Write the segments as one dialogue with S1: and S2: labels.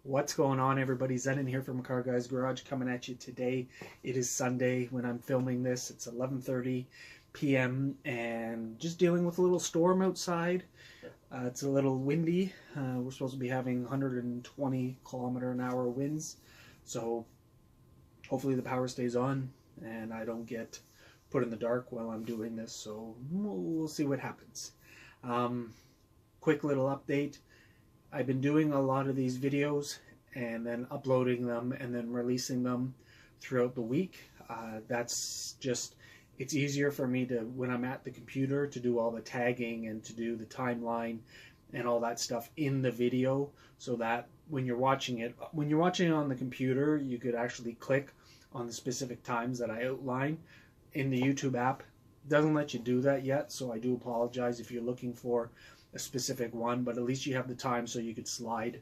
S1: What's going on, everybody? Zen here from Car Guy's Garage coming at you today. It is Sunday when I'm filming this. It's 11:30 p.m. and just dealing with a little storm outside. It's a little windy. We're supposed to be having 120-kilometer-an-hour winds. So hopefully the power stays on and I don't get put in the dark while I'm doing this. So we'll see what happens. Quick little update. I've been doing a lot of these videos and then uploading them and then releasing them throughout the week. That's just, it's easier for me to, when I'm at the computer, to do all the tagging and to do the timeline and all that stuff in the video, so that when you're watching it on the computer, you could actually click on the specific times that I outline. In the YouTube app, it doesn't let you do that yet, so I do apologize if you're looking for a specific one, but at least you have the time, so you could slide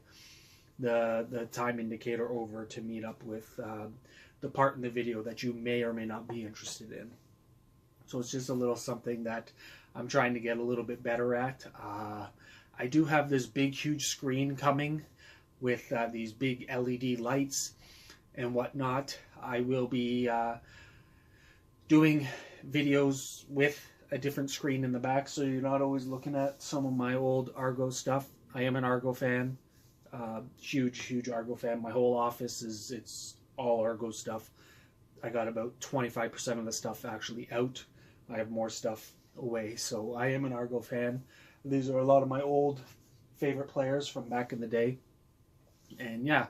S1: the time indicator over to meet up with the part in the video that you may or may not be interested in. So it's just a little something that I'm trying to get a little bit better at. I do have this big huge screen coming with these big LED lights and whatnot. I will be doing videos with a different screen in the back, so you're not always looking at some of my old Argo stuff. I am an Argo fan, huge Argo fan. My whole office it's all Argo stuff. I got about 25% of the stuff actually out. I have more stuff away, so I am an Argo fan. These are a lot of my old favorite players from back in the day, and yeah,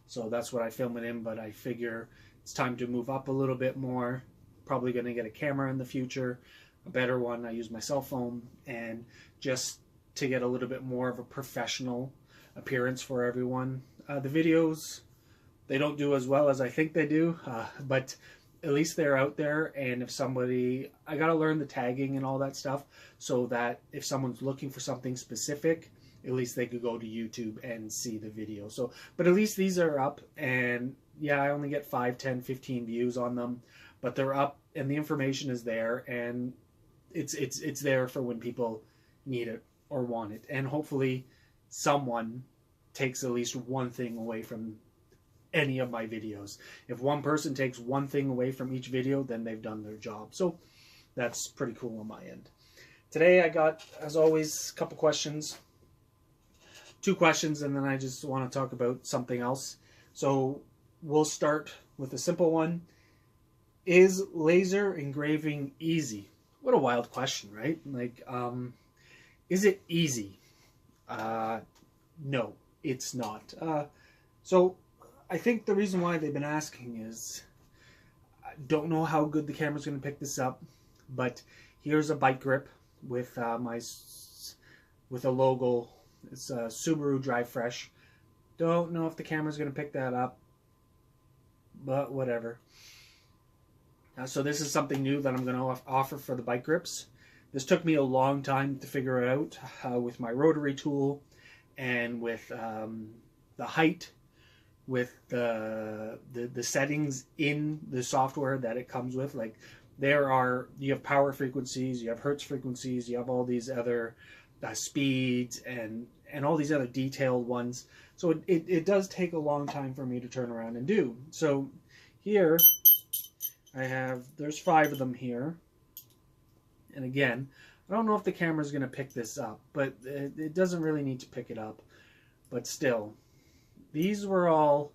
S1: so that's what I film it in. But I figure it's time to move up a little bit more. Probably going to get a camera in the future, a better one. I use my cell phone, and just to get a little bit more of a professional appearance for everyone. The videos, they don't do as well as I think they do, but at least they're out there. And if somebody, I gotta learn the tagging and all that stuff, so that if someone's looking for something specific, at least they could go to YouTube and see the video. So, but at least these are up, and yeah, I only get 5, 10, 15 views on them, but they're up and the information is there, and it's there for when people need it or want it. And hopefully someone takes at least one thing away from any of my videos. If one person takes one thing away from each video, then they've done their job. So that's pretty cool on my end. Today I got, as always, a couple questions. 2 questions, and then I just want to talk about something else. So we'll start with a simple one. Is laser engraving easy? What a wild question, right? Like, is it easy? No, it's not. So I think the reason why they've been asking is, I don't know how good the camera's going to pick this up, but here's a bike grip with with a logo. It's Subaru Drive Fresh. Don't know if the camera's going to pick that up, but whatever. So this is something new that I'm going to offer for the bike grips. This took me a long time to figure it out, with my rotary tool and with the height, with the settings in the software that it comes with. Like, you have power frequencies, you have hertz frequencies, you have all these other speeds and all these other detailed ones. So it does take a long time for me to turn around and do. So here there's 5 of them here. And again, I don't know if the camera's going to pick this up, but it doesn't really need to pick it up. But still, these were all,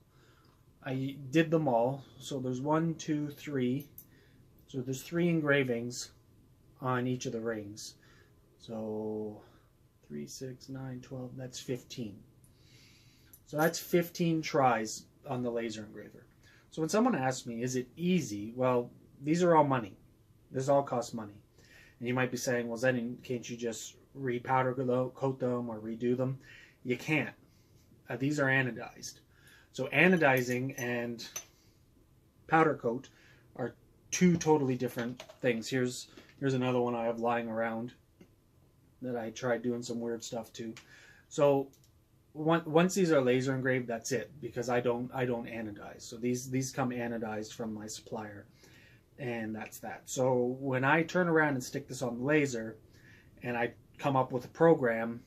S1: I did them all. So there's 1, 2, 3. So there's 3 engravings on each of the rings. So 3, 6, 9, 12, that's 15. So that's 15 tries on the laser engraver. So when someone asks me, is it easy? Well, these are all money. This all costs money. And you might be saying, well, then can't you just re-powder coat them or redo them? You can't. These are anodized. So anodizing and powder coat are 2 totally different things. Here's another one I have lying around that I tried doing some weird stuff to. So once these are laser engraved, that's it, because I don't anodize. So these come anodized from my supplier, and that's that. So when I turn around and stick this on the laser and I come up with a program,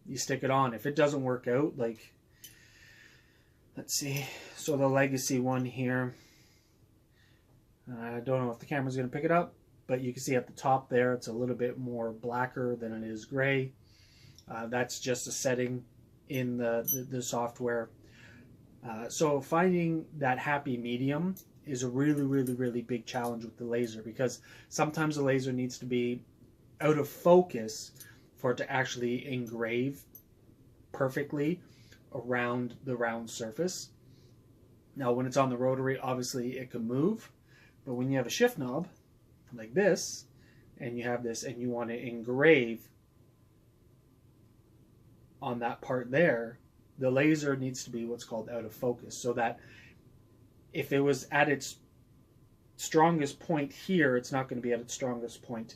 S1: you stick it on. If it doesn't work out, like, Let's see. So the legacy one here, I don't know if the camera's going to pick it up, but you can see at the top there, it's a little bit more blacker than it is gray. That's just a setting in the software. So finding that happy medium is a really big challenge with the laser, because sometimes the laser needs to be out of focus for it to actually engrave perfectly around the round surface. Now when it's on the rotary, obviously it can move, but when you have a shift knob like this, and you have this and you want to engrave on that part there, the laser needs to be what's called out of focus, so that if it was at its strongest point here, it's not going to be at its strongest point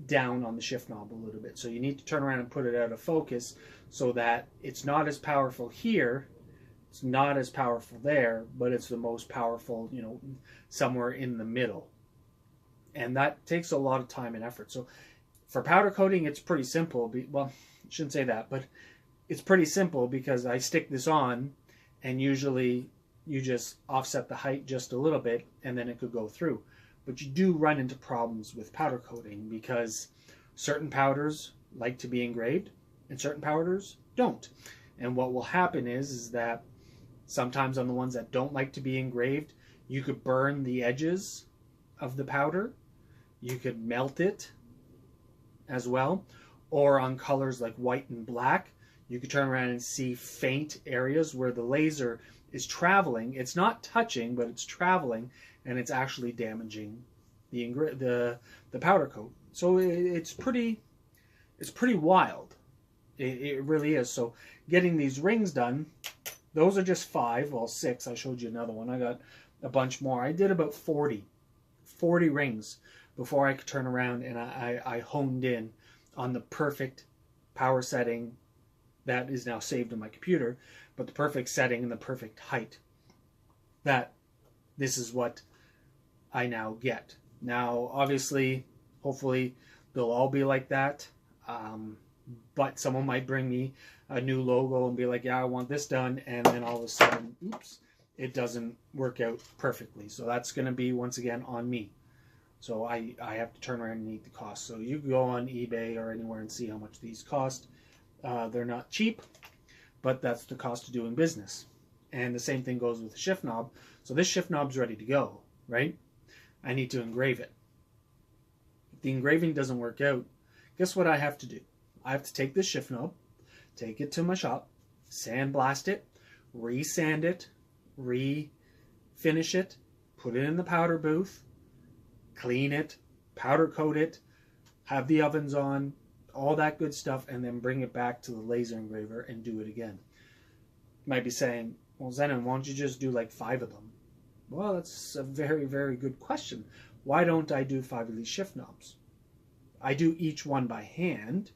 S1: down on the shift knob a little bit. So you need to turn around and put it out of focus so that it's not as powerful here, it's not as powerful there, but it's the most powerful, you know, somewhere in the middle. And that takes a lot of time and effort. So for powder coating, it's pretty simple. Well, I shouldn't say that, but it's pretty simple because I stick this on, and usually you just offset the height just a little bit and then it could go through. But you do run into problems with powder coating because certain powders like to be engraved and certain powders don't. And what will happen is that sometimes on the ones that don't like to be engraved, you could burn the edges of the powder, you could melt it as well, or on colors like white and black, you could turn around and see faint areas where the laser is traveling. It's not touching, but it's traveling, and it's actually damaging the powder coat. So it's pretty wild. It really is. So getting these rings done, those are just 5, well 6. I showed you another one. I got a bunch more. I did about 40 rings before I could turn around and I honed in on the perfect power setting that is now saved in my computer, but the perfect setting and the perfect height. That this is what I now get. Now, obviously, hopefully, they'll all be like that. But someone might bring me a new logo and be like, yeah, I want this done. And then all of a sudden, oops, it doesn't work out perfectly. So that's going to be, once again, on me. So I have to turn around and eat the cost. So you can go on eBay or anywhere and see how much these cost. They're not cheap, but that's the cost of doing business. And the same thing goes with the shift knob. So this shift knob's ready to go, right? I need to engrave it. If the engraving doesn't work out, guess what I have to do? I have to take this shift knob, take it to my shop, sandblast it, re-sand it, re-finish it, put it in the powder booth, clean it, powder coat it, have the ovens on, all that good stuff, and then bring it back to the laser engraver and do it again. You might be saying, well, Zenon, why don't you just do like 5 of them? Well, that's a very good question. Why don't I do 5 of these shift knobs? I do each one by hand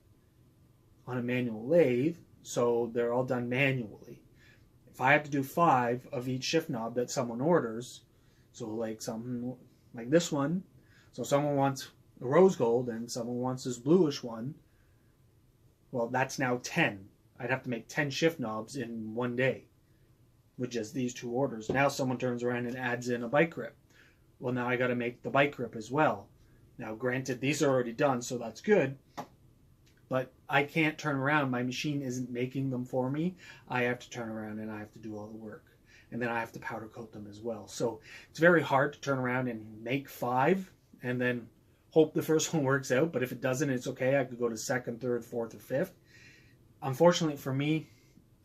S1: on a manual lathe, so they're all done manually. If I have to do 5 of each shift knob that someone orders, so like something like this one, so someone wants a rose gold and someone wants this bluish one, well, that's now 10. I'd have to make 10 shift knobs in one day with just these 2 orders. Now someone turns around and adds in a bike grip. Well, now I got to make the bike grip as well. Now, granted, these are already done, so that's good. But I can't turn around. My machine isn't making them for me. I have to turn around and I have to do all the work. And then I have to powder coat them as well. So it's very hard to turn around and make 5 and then hope the first one works out. But if it doesn't, it's okay. I could go to 2nd, 3rd, 4th, or 5th. Unfortunately for me,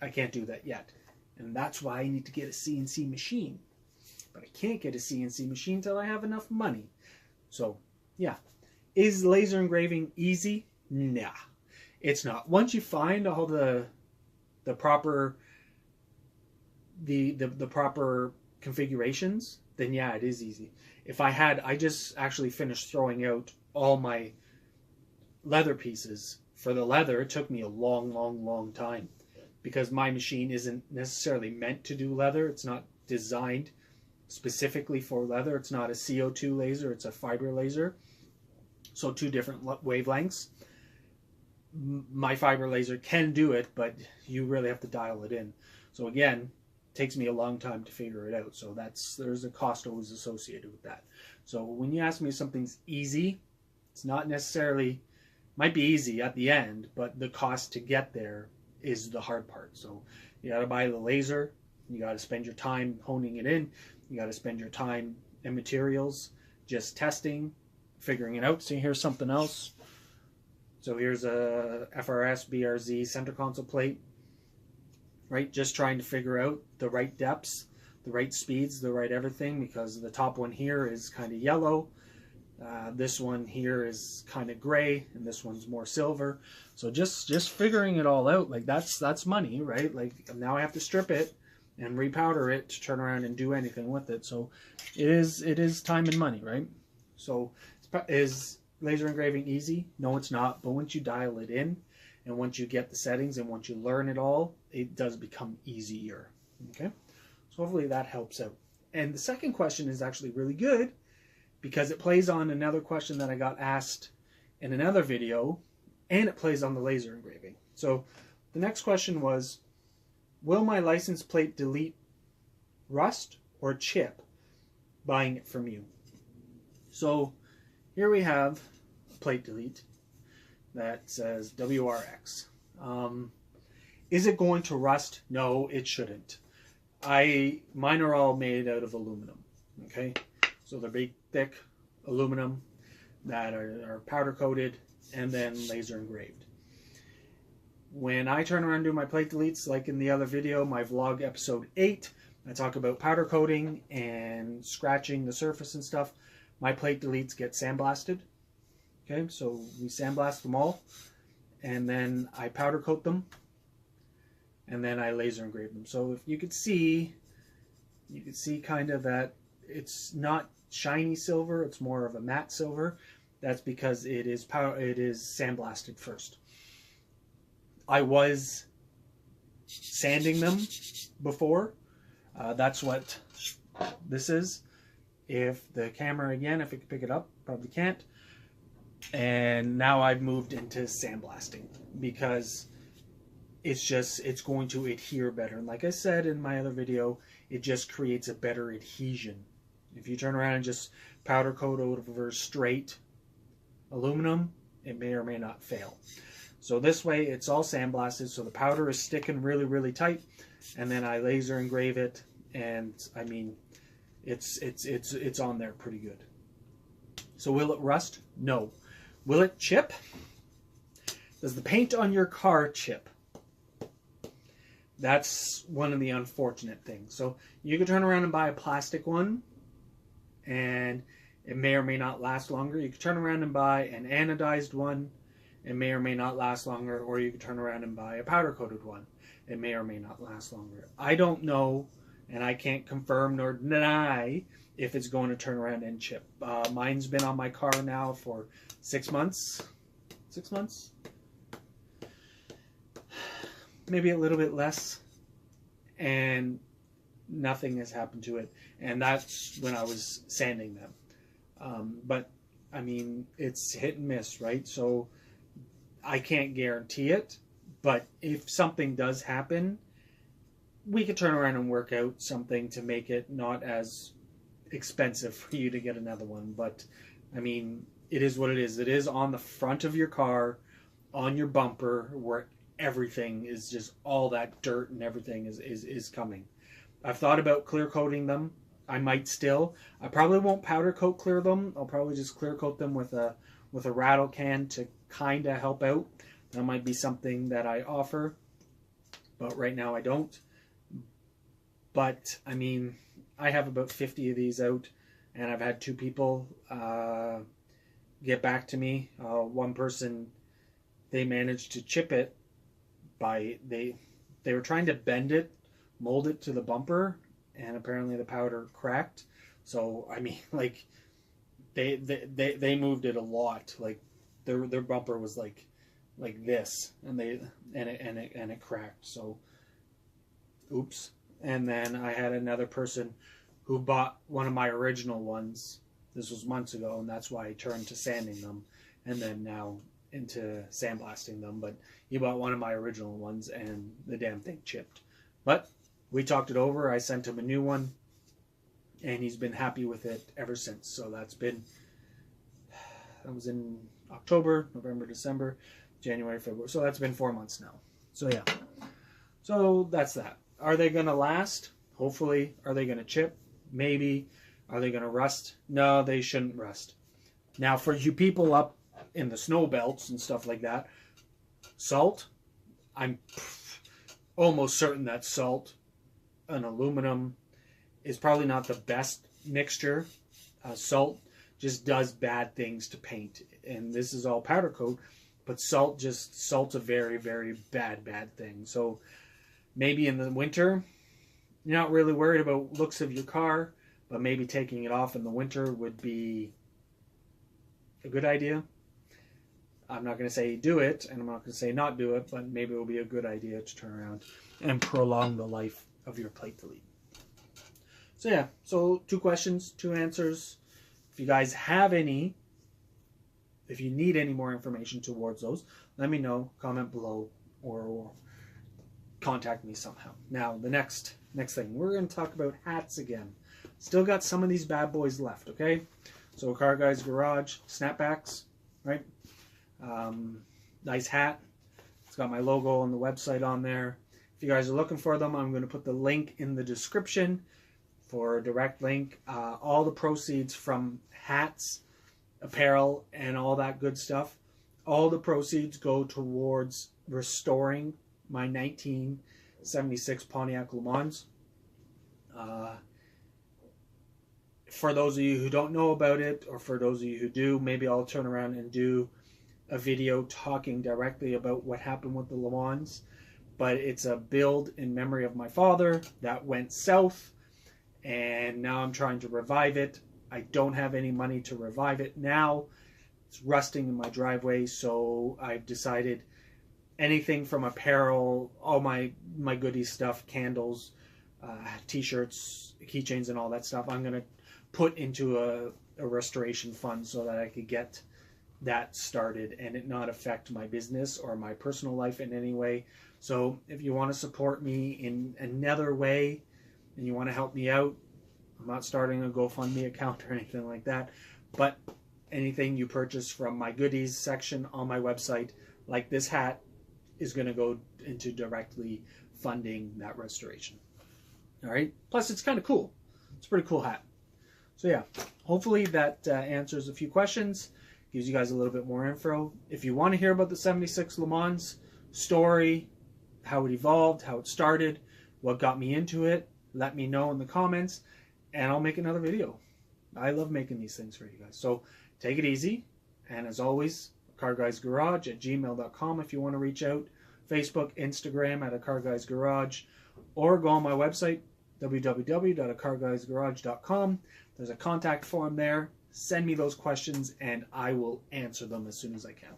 S1: I can't do that yet. And that's why I need to get a CNC machine. But I can't get a CNC machine until I have enough money. So, yeah. Is laser engraving easy? Nah. It's not. Once you find all the proper the proper configurations, then yeah, it is easy. I just actually finished throwing out all my leather pieces. For the leather, it took me a long time because my machine isn't necessarily meant to do leather. It's not designed specifically for leather. It's not a CO2 laser, it's a fiber laser. So 2 different wavelengths. My fiber laser can do it, but you really have to dial it in. So again, takes me a long time to figure it out. So there's a cost always associated with that. So when you ask me if something's easy, it's not necessarily, might be easy at the end, but the cost to get there is the hard part. So you got to buy the laser, you got to spend your time honing it in, you got to spend your time and materials just testing, figuring it out. So here's something else. So here's a FRS BRZ center console plate, right? Just trying to figure out the right depths, the right speeds, the right everything, because the top one here is kind of yellow. This one here is kind of gray, and this one's more silver. So just figuring it all out, like that's money, right? Like now I have to strip it and repowder it to turn around and do anything with it. So it is time and money, right? So is laser engraving easy? No, it's not. But once you dial it in, and once you get the settings, and once you learn it all, it does become easier. Okay, so hopefully that helps out. And the second question is actually really good, because it plays on another question that I got asked in another video, and it plays on the laser engraving. So the next question was, will my license plate delete rust or chip buying it from you? So here we have a plate delete that says WRX. Is it going to rust? No, it shouldn't. Mine are all made out of aluminum. Okay, so they're big, thick aluminum that are powder coated and then laser engraved. When I turn around and do my plate deletes, like in the other video, my vlog episode 8, I talk about powder coating and scratching the surface and stuff. My plate deletes get sandblasted. Okay, so we sandblast them all, and then I powder coat them, and then I laser engrave them. So if you could see kind of that it's not shiny silver, it's more of a matte silver. That's because it is sandblasted first. I was sanding them before. That's what this is. If the camera, again, if it can pick it up, probably can't. And now I've moved into sandblasting because it's going to adhere better. And like I said in my other video, it just creates a better adhesion. If you turn around and just powder coat over straight aluminum, it may or may not fail. So this way it's all sandblasted, so the powder is sticking really, really tight, and then I laser engrave it, and I mean, it's on there pretty good. So will it rust? No. Will it chip? Does the paint on your car chip? That's one of the unfortunate things. So you could turn around and buy a plastic one, and it may or may not last longer. You could turn around and buy an anodized one. It may or may not last longer. Or you could turn around and buy a powder-coated one. It may or may not last longer. I don't know, and I can't confirm nor deny if it's going to turn around and chip. Mine's been on my car now for 6 months. 6 months? Maybe a little bit less. And nothing has happened to it. And that's when I was sanding them. But, I mean, it's hit and miss, right? So I can't guarantee it. But if something does happen, we could turn around and work out something to make it not as expensive for you to get another one. But, I mean, it is what it is. It is on the front of your car, on your bumper, where everything is just, all that dirt and everything is coming. I've thought about clear coating them. I might still. I probably won't powder coat clear them. I'll probably just clear coat them with a rattle can to kind of help out. That might be something that I offer, but right now I don't. But, I mean, I have about 50 of these out, and I've had 2 people get back to me. One person, they managed to chip it by, they were trying to bend it, mold it to the bumper, and apparently the powder cracked. So, I mean, like, they moved it a lot. Like, their bumper was like this, and it cracked. So, oops. And then I had another person who bought one of my original ones. This was months ago, and that's why I turned to sanding them, and then now into sandblasting them. But he bought one of my original ones, and the damn thing chipped. But We talked it over. I sent him a new one, and he's been happy with it ever since. So that was in October, November, December, January, February. So that's been 4 months now. So yeah. So that's that. Are they going to last? Hopefully. Are they going to chip? Maybe. Are they going to rust? No, they shouldn't rust. Now, for you people up in the snow belts and stuff like that, salt, I'm almost certain that salt and aluminum is probably not the best mixture. Salt just does bad things to paint. And this is all powder coat, but salt's a very, very bad thing. So maybe in the winter, you're not really worried about looks of your car, but maybe taking it off in the winter would be a good idea. I'm not going to say do it, and I'm not going to say not do it, but maybe it will be a good idea to turn around and prolong the life of your plate delete. So yeah, so 2 questions, 2 answers. If you guys have any, if you need any more information towards those, let me know, comment below, or contact me somehow. Now, the next thing, we're going to talk about hats again. Still got some of these bad boys left, okay? So Car Guys Garage, snapbacks, right? Nice hat. It's got my logo on the website on there. If you guys are looking for them, I'm going to put the link in the description for a direct link. All the proceeds from hats, apparel, and all that good stuff, all the proceeds go towards restoring my 1976 Pontiac Lemans. For those of you who don't know about it, or for those of you who do, maybe I'll turn around and do a video talking directly about what happened with the Le Mans. But it's a build in memory of my father that went south, and now I'm trying to revive it. I don't have any money to revive it now. It's rusting in my driveway, so I've decided anything from apparel, all my goodies stuff, candles, t-shirts, keychains, and all that stuff, I'm going to put into a restoration fund so that I could get that started and it not affect my business or my personal life in any way. So if you want to support me in another way and you want to help me out, I'm not starting a GoFundMe account or anything like that, but anything you purchase from my goodies section on my website, like this hat, is going to go into directly funding that restoration. All right. Plus, it's kind of cool. It's a pretty cool hat. So yeah, hopefully that answers a few questions, gives you guys a little bit more info. If you want to hear about the 76 Le Mans story, how it evolved, how it started, what got me into it, let me know in the comments, and I'll make another video. I love making these things for you guys. So take it easy, and as always, carguysgarage@gmail.com if you want to reach out. Facebook, Instagram at A Car Guys Garage, or go on my website, www.acarguysgarage.com. There's a contact form there. Send me those questions, and I will answer them as soon as I can.